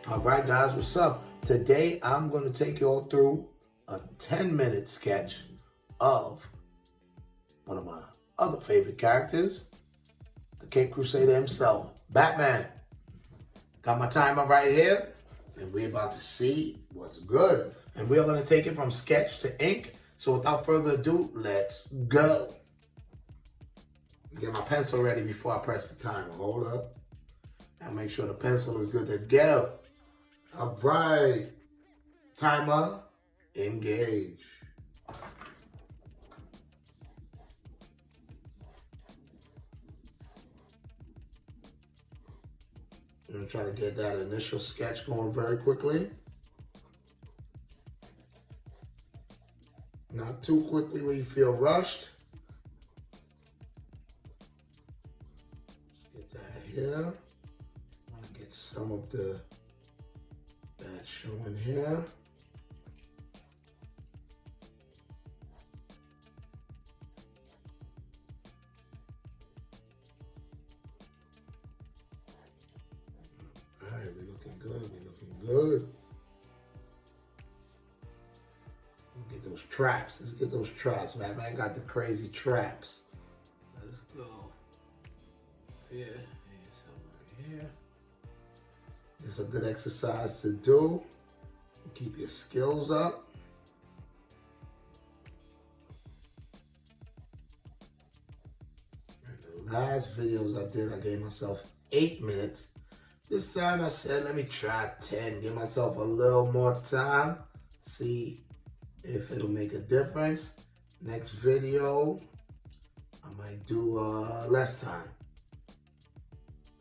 All right, guys, what's up? Today, I'm going to take you all through a 10-minute sketch of one of my other favorite characters, the Cape Crusader himself, Batman. Got my timer right here, and we're about to see what's good. And we're going to take it from sketch to ink. So without further ado, let's go. Get my pencil ready before I press the timer. Hold up. Now make sure the pencil is good to go. All right. Timer, engage. I'm going to try to get that initial sketch going very quickly. Not too quickly where you feel rushed. Get that here. I want to get some of that showing here. All right, we're looking good. We're looking good. Get those traps. Let's get those traps, man. Man got the crazy traps. Let's go. Here, somewhere here. It's a good exercise to do. Keep your skills up. And the last videos I did, I gave myself 8 minutes. This time I said, let me try 10. Give myself a little more time. See if it'll make a difference. Next video, I might do less time.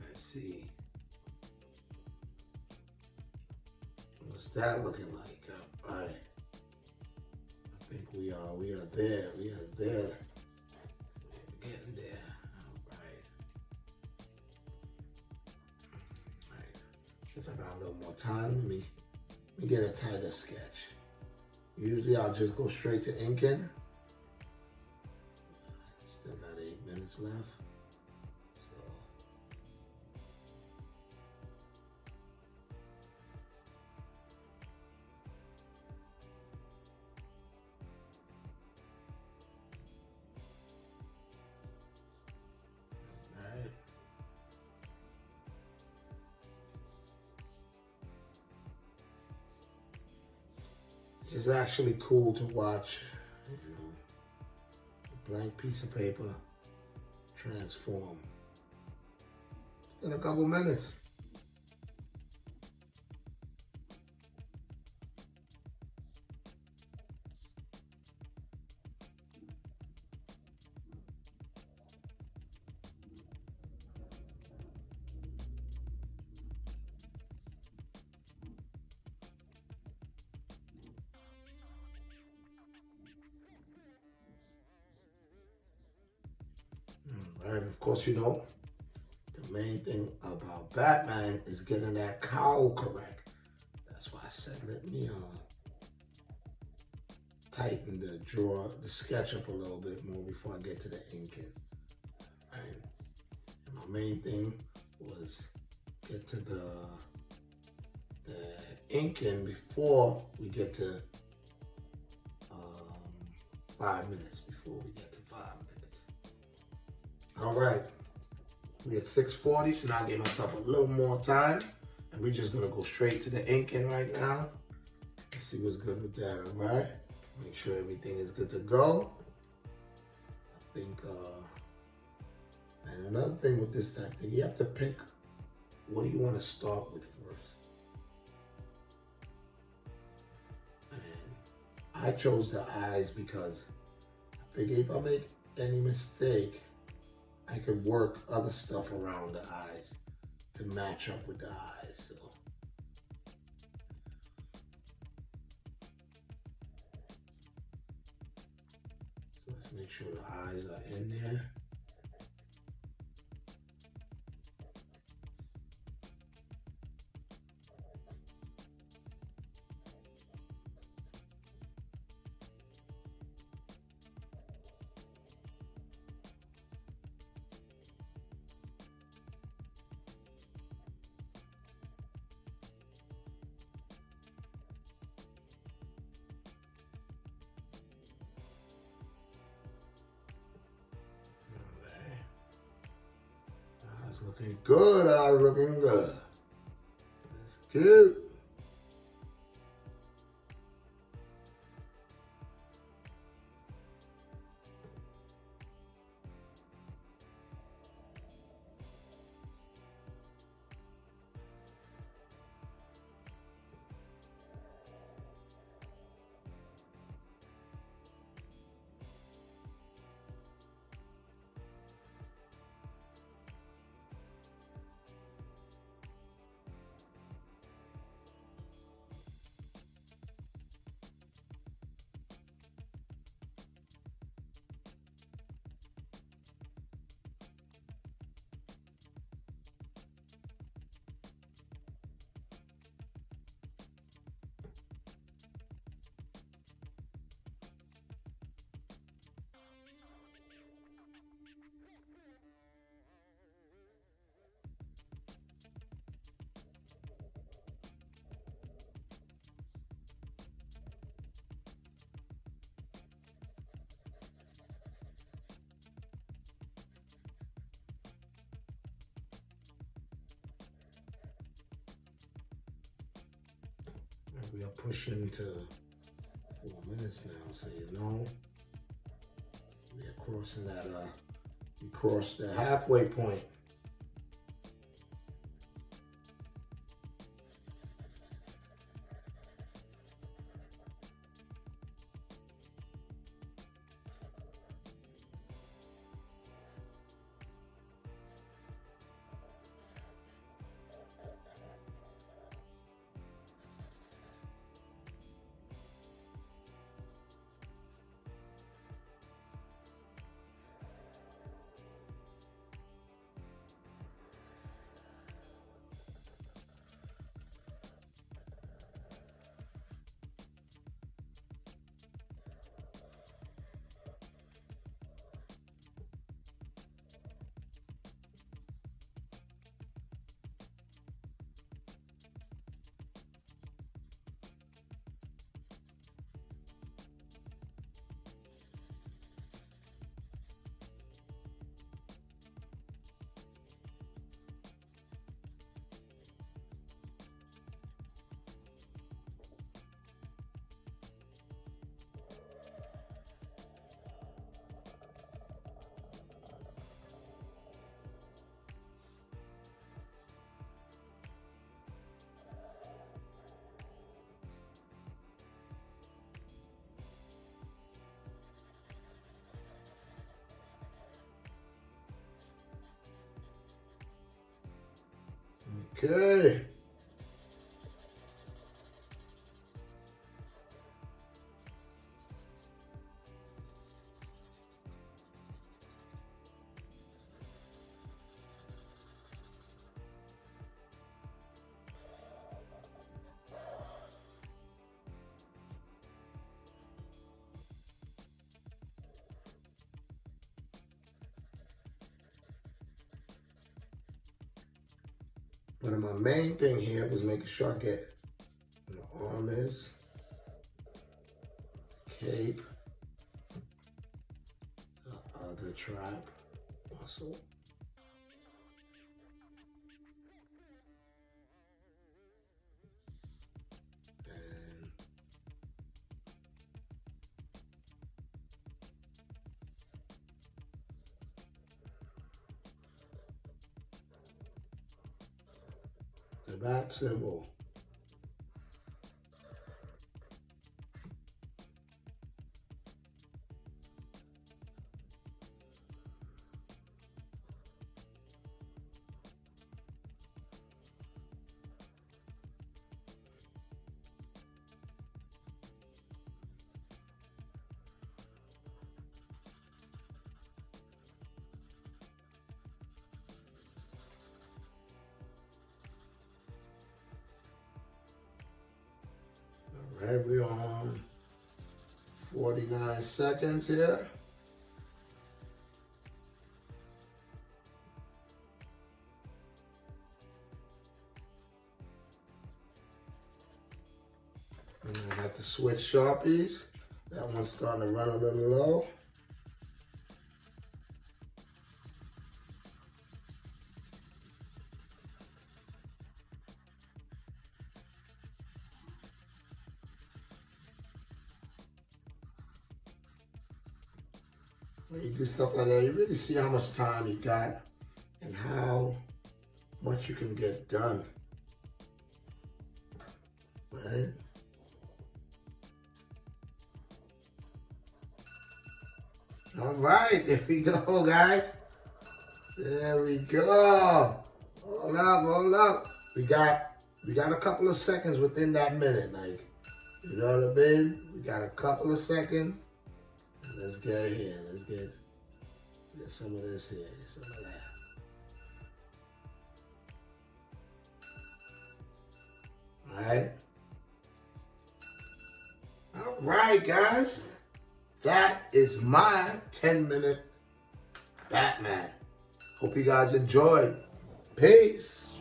Let's see. What's that looking like? All right. I think we are there. We are there. We're getting there. All right. Since I got a little more time, let me get a tighter sketch. Usually I'll just go straight to inking. Still got 8 minutes left. Alright. It's actually cool to watch, you know, a blank piece of paper transform in a couple minutes. All right, of course, you know, the main thing about Batman is getting that cowl correct. That's why I said, let me tighten the sketch up a little bit more before I get to the inking. Right. And my main thing was get to the inking before we get to 5 minutes, before we get to 5 minutes. All right, we at 6:40, so now I gave myself a little more time, and we're just gonna go straight to the inking right now. Let's see what's good with that, all right? Make sure everything is good to go. I think, and another thing with this type of thing, you have to pick what do you want to start with first. And I chose the eyes because I figure if I make any mistake, I could work other stuff around the eyes to match up with the eyes. So let's make sure the eyes are in there. Eyes looking good, eyes looking good. That's cute. We are pushing to 4 minutes now, so you know we are crossing that. We crossed the halfway point. Okay. But my main thing here was making sure I get the arm is, cape, the other trap muscle. And the back symbol. All right, we're on 49 seconds here. And I have to switch Sharpies. That one's starting to run a little low. When you do stuff like that, you really see how much time you got and how much you can get done. Right? All right, there we go, guys. There we go. Hold up, hold up. We got a couple of seconds within that minute, like, you know what I mean? We got a couple of seconds. Let's get here. Let's get some of this here, some of that. All right. All right, guys. That is my 10-minute Batman. Hope you guys enjoyed. Peace.